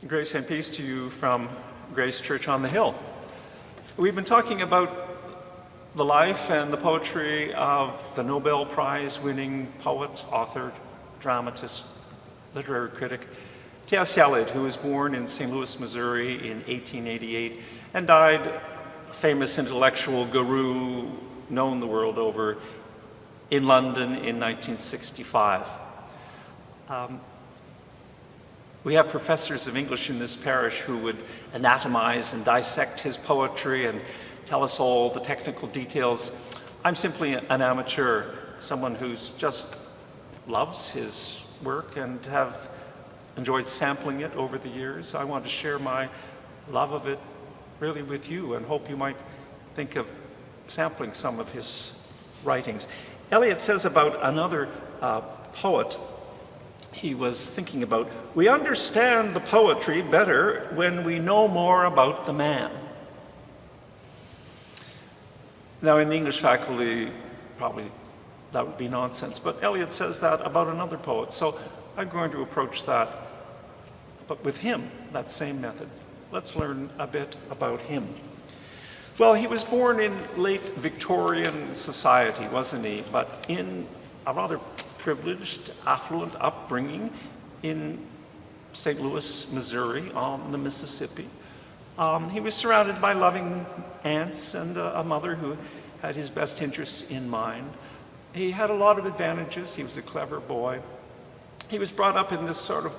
Grace and peace to you from Grace Church on the Hill. We've been talking about the life and the poetry of the Nobel Prize-winning poet, author, dramatist, literary critic, T.S. Eliot, who was born in St. Louis, Missouri in 1888 and died a famous intellectual guru known the world over in London in 1965. We have professors of English in this parish who would anatomize and dissect his poetry and tell us all the technical details. I'm simply an amateur, someone who's just loves his work and have enjoyed sampling it over the years. I want to share my love of it really with you and hope you might think of sampling some of his writings. Eliot says about another poet he was thinking about, we understand the poetry better when we know more about the man. Now in the English faculty, probably that would be nonsense, but Eliot says that about another poet, so I'm going to approach that, but with him, that same method. Let's learn a bit about him. Well, he was born in late Victorian society, wasn't he? But in a rather privileged, affluent upbringing in St. Louis, Missouri, on the Mississippi. He was surrounded by loving aunts and a mother who had his best interests in mind. He had a lot of advantages. He was a clever boy. He was brought up in this sort of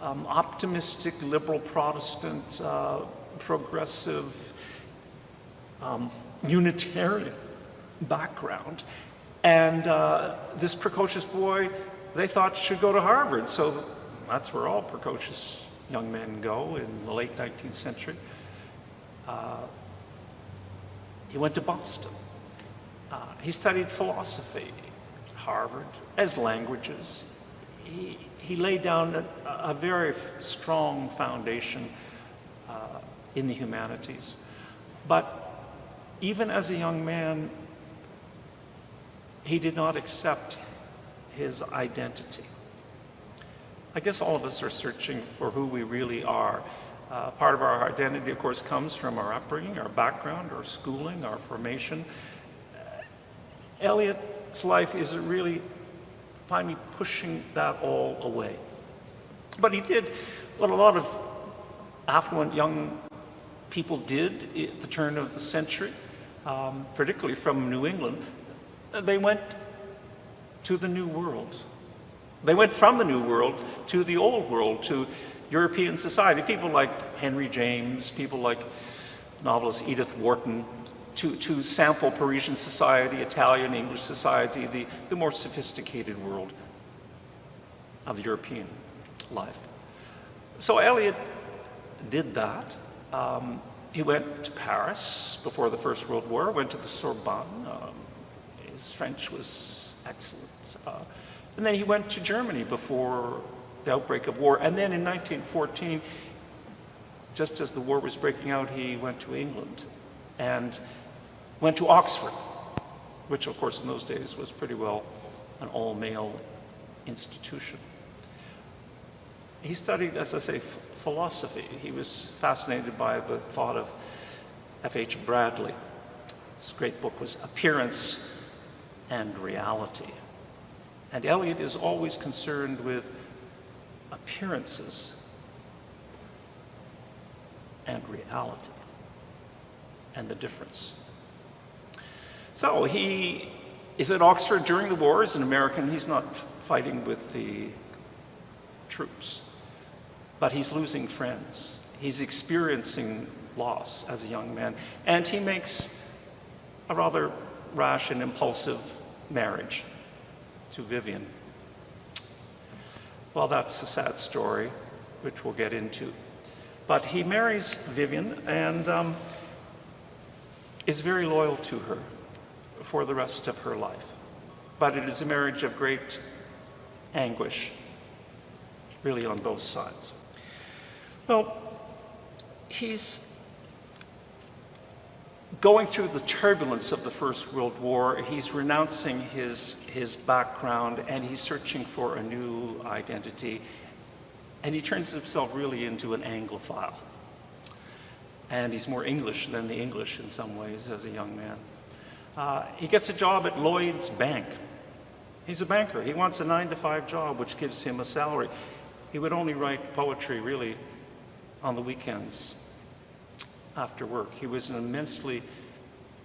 optimistic, liberal Protestant, progressive, Unitarian background. And this precocious boy, they thought should go to Harvard. So that's where all precocious young men go in the late 19th century. He went to Boston. He studied philosophy at Harvard as languages. He laid down a very strong foundation in the humanities. But even as a young man, he did not accept his identity. I guess all of us are searching for who we really are. Part of our identity, of course, comes from our upbringing, our background, our schooling, our formation. Eliot's life is really finally pushing that all away. But he did what a lot of affluent young people did at the turn of the century, particularly from New England. They went to the New World. They went from the New World to the Old World, to European society. People like Henry James, people like novelist Edith Wharton, to sample Parisian society, Italian, English society, the more sophisticated world of European life. So Eliot did that. He went to Paris before the First World War, went to the Sorbonne. His French was excellent. And then he went to Germany before the outbreak of war. And then in 1914, just as the war was breaking out, he went to England and went to Oxford, which of course in those days was pretty well an all-male institution. He studied, as I say, philosophy. He was fascinated by the thought of F.H. Bradley. His great book was Appearance and Reality. And Eliot is always concerned with appearances and reality and the difference. So he is at Oxford during the war as an American. He's not fighting with the troops, but he's losing friends. He's experiencing loss as a young man, and he makes a rather rash and impulsive marriage to Vivian. Well, that's a sad story, which we'll get into. But he marries Vivian and is very loyal to her for the rest of her life. But it is a marriage of great anguish, really on both sides. Well, he's going through the turbulence of the First World War. He's renouncing his background and he's searching for a new identity. And he turns himself really into an Anglophile. And he's more English than the English in some ways as a young man. He gets a job at Lloyd's Bank. He's a banker. He wants a 9-to-5 job, which gives him a salary. He would only write poetry, really, on the weekends after work. He was an immensely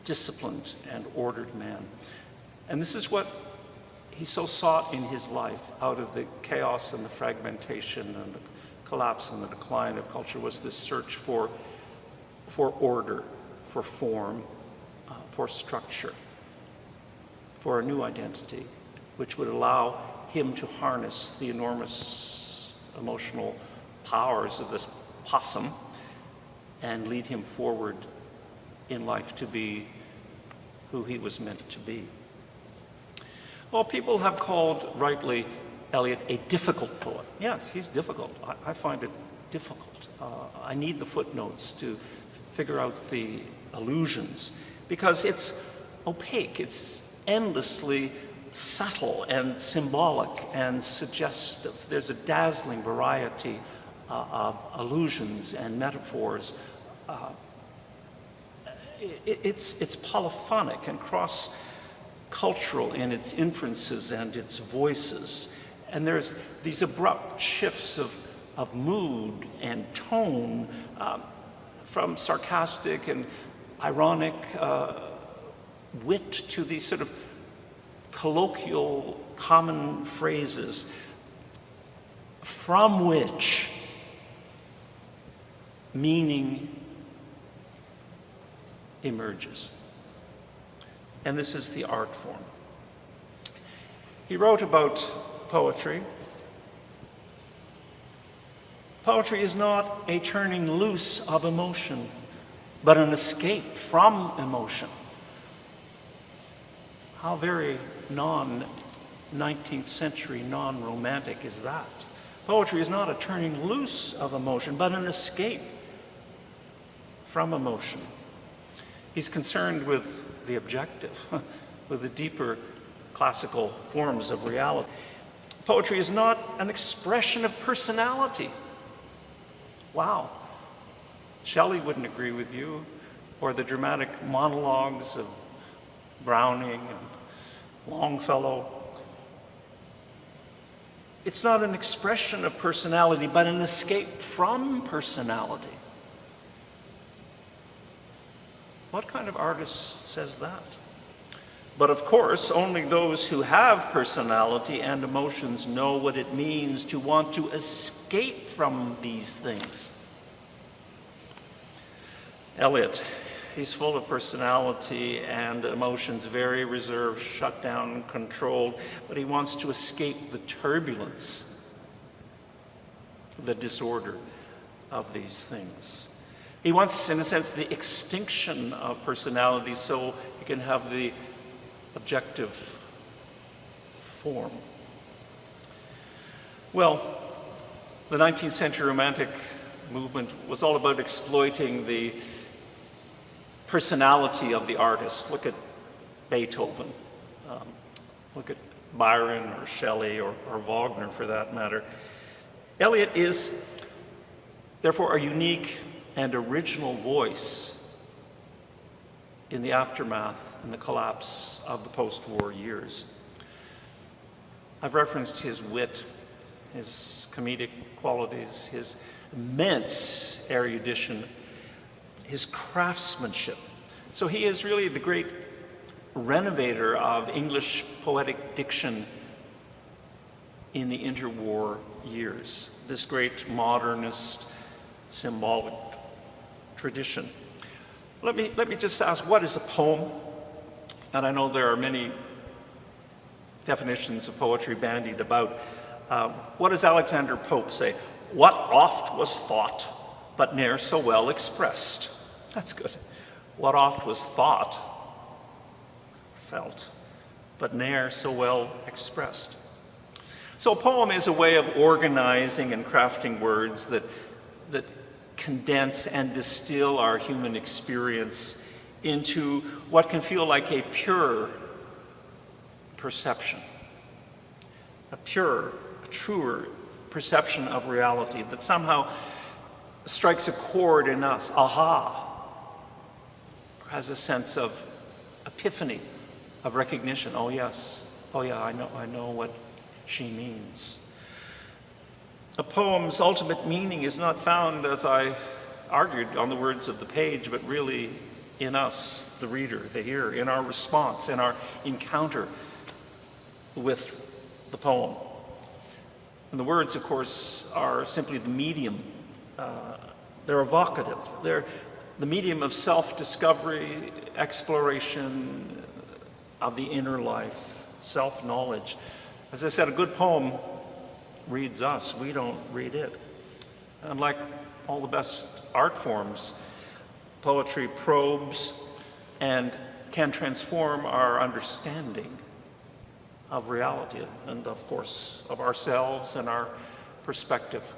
disciplined and ordered man. And this is what he so sought in his life, out of the chaos and the fragmentation and the collapse and the decline of culture, was this search for order, for form, for structure, for a new identity, which would allow him to harness the enormous emotional powers of this possum and lead him forward in life to be who he was meant to be. Well, people have called, rightly, Eliot a difficult poet. Yes, he's difficult. I find it difficult. I need the footnotes to figure out the allusions, because it's opaque, it's endlessly subtle and symbolic and suggestive. There's a dazzling variety of allusions and metaphors. It's polyphonic and cross-cultural in its inferences and its voices. And there's these abrupt shifts of mood and tone, from sarcastic and ironic wit to these sort of colloquial common phrases from which meaning emerges. And this is the art form. He wrote about poetry. Poetry is not a turning loose of emotion, but an escape from emotion. How very non-19th century, non-romantic is that? Poetry is not a turning loose of emotion, but an escape from emotion. He's concerned with the objective, with the deeper classical forms of reality. Poetry is not an expression of personality. Wow. Shelley wouldn't agree with you, or the dramatic monologues of Browning and Longfellow. It's not an expression of personality, but an escape from personality. What kind of artist says that? But of course, only those who have personality and emotions know what it means to want to escape from these things. Eliot, he's full of personality and emotions, very reserved, shut down, controlled, but he wants to escape the turbulence, the disorder of these things. He wants, in a sense, the extinction of personality so he can have the objective form. Well, the 19th century Romantic movement was all about exploiting the personality of the artist. Look at Beethoven, look at Byron or Shelley or Wagner for that matter. Eliot is therefore a unique and original voice in the aftermath and the collapse of the post-war years. I've referenced his wit, his comedic qualities, his immense erudition, his craftsmanship. So he is really the great renovator of English poetic diction in the interwar years, this great modernist symbolic tradition. Let me just ask, what is a poem? And I know there are many definitions of poetry bandied about. What does Alexander Pope say? What oft was thought, but ne'er so well expressed. That's good. What oft was thought, felt, but ne'er so well expressed. So a poem is a way of organizing and crafting words that condense and distill our human experience into what can feel like a pure perception, a purer, a truer perception of reality that somehow strikes a chord in us, aha, or has a sense of epiphany, of recognition. Oh yes, oh yeah, I know what she means. A poem's ultimate meaning is not found, as I argued, on the words of the page, but really in us, the reader, the hearer, in our response, in our encounter with the poem. And the words, of course, are simply the medium. They're evocative. They're the medium of self-discovery, exploration of the inner life, self-knowledge. As I said, a good poem reads us. We don't read it. And like all the best art forms, poetry probes and can transform our understanding of reality and, of course, of ourselves and our perspective.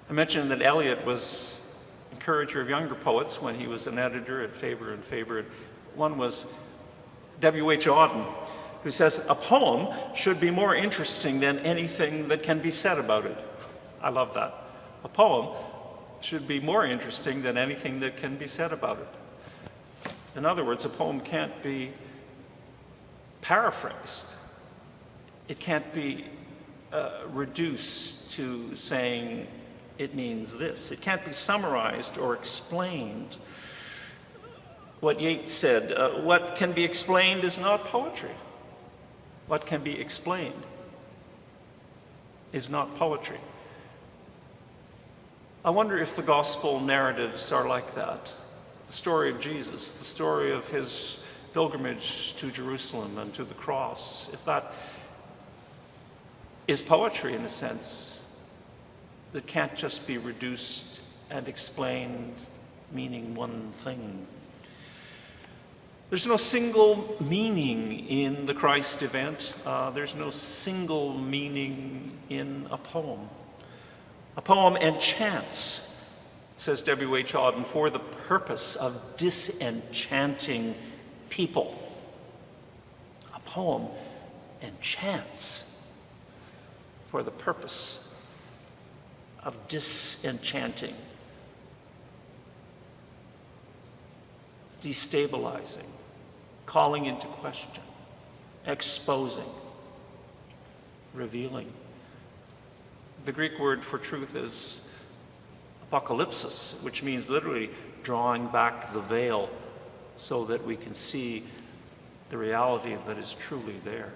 I mentioned that Eliot was encourager of younger poets when he was an editor at Faber and Faber. One was W.H. Auden, who says, "A poem should be more interesting than anything that can be said about it." I love that. A poem should be more interesting than anything that can be said about it. In other words, a poem can't be paraphrased. It can't be reduced to saying it means this. It can't be summarized or explained. What Yeats said, what can be explained is not poetry. What can be explained is not poetry. I wonder if the gospel narratives are like that. The story of Jesus, the story of his pilgrimage to Jerusalem and to the cross, if that is poetry in a sense that can't just be reduced and explained meaning one thing. There's no single meaning in the Christ event. There's no single meaning in a poem. A poem enchants, says W.H. Auden, for the purpose of disenchanting people. A poem enchants for the purpose of disenchanting, destabilizing, calling into question, exposing, revealing. The Greek word for truth is apocalypsis, which means literally drawing back the veil so that we can see the reality that is truly there.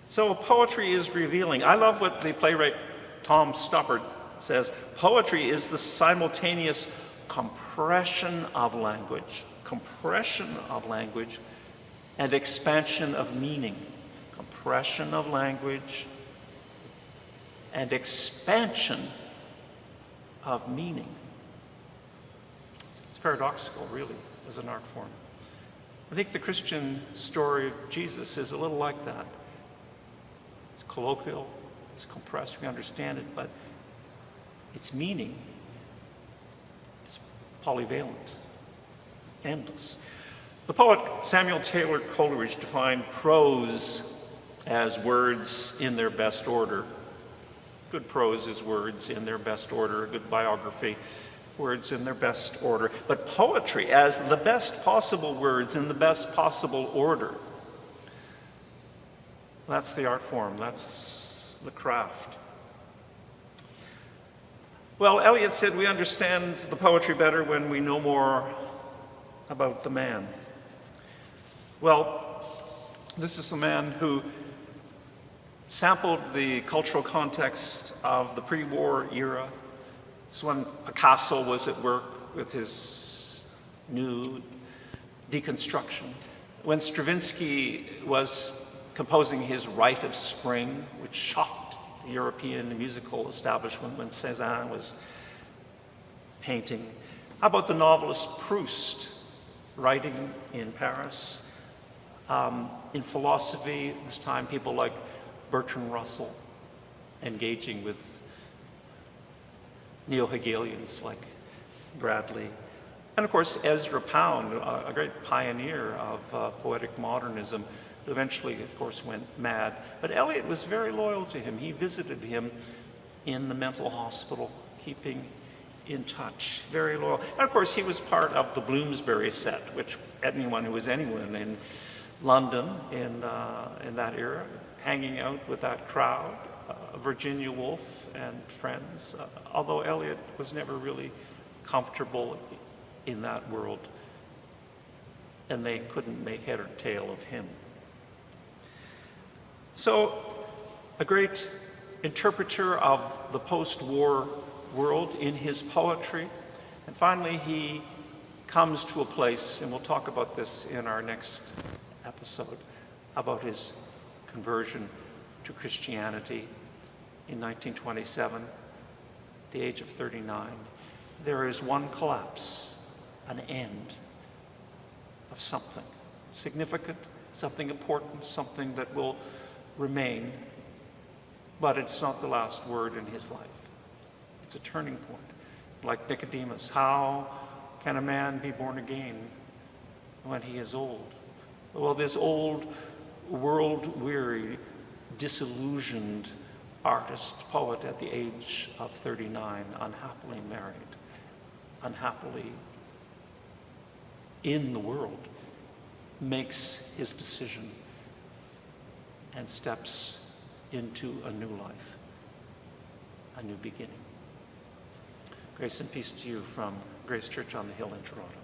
So poetry is revealing. I love what the playwright Tom Stoppard says. Poetry is the simultaneous compression of language and expansion of meaning. Compression of language and expansion of meaning. It's paradoxical, really, as an art form. I think the Christian story of Jesus is a little like that. It's colloquial, it's compressed, we understand it, but its meaning is polyvalent, endless. The poet Samuel Taylor Coleridge defined prose as words in their best order. Good prose is words in their best order, a good biography, words in their best order. But poetry as the best possible words in the best possible order. That's the art form, that's the craft. Well, Eliot said we understand the poetry better when we know more about the man. Well, this is the man who sampled the cultural context of the pre-war era. It's when Picasso was at work with his new deconstruction. When Stravinsky was composing his Rite of Spring, which shocked the European musical establishment when Cézanne was painting. How about the novelist Proust, writing in Paris? In philosophy, this time people like Bertrand Russell, engaging with neo-Hegelians like Bradley. And of course, Ezra Pound, a great pioneer of poetic modernism, eventually, of course, went mad. But Eliot was very loyal to him. He visited him in the mental hospital, keeping in touch, very loyal. And of course, he was part of the Bloomsbury set, which anyone who was anyone in London in that era, hanging out with that crowd, Virginia Woolf and friends, although Eliot was never really comfortable in that world, and they couldn't make head or tail of him. So, a great interpreter of the post-war world in his poetry, and finally he comes to a place, and we'll talk about this in our next episode, about his conversion to Christianity in 1927, the age of 39. There is one collapse, an end of something significant, something important, something that will remain, but it's not the last word in his life. It's a turning point. Like Nicodemus, how can a man be born again when he is old? Well, this old, world-weary, disillusioned artist, poet at the age of 39, unhappily married, unhappily in the world, makes his decision and steps into a new life, a new beginning. Grace and peace to you from Grace Church on the Hill in Toronto.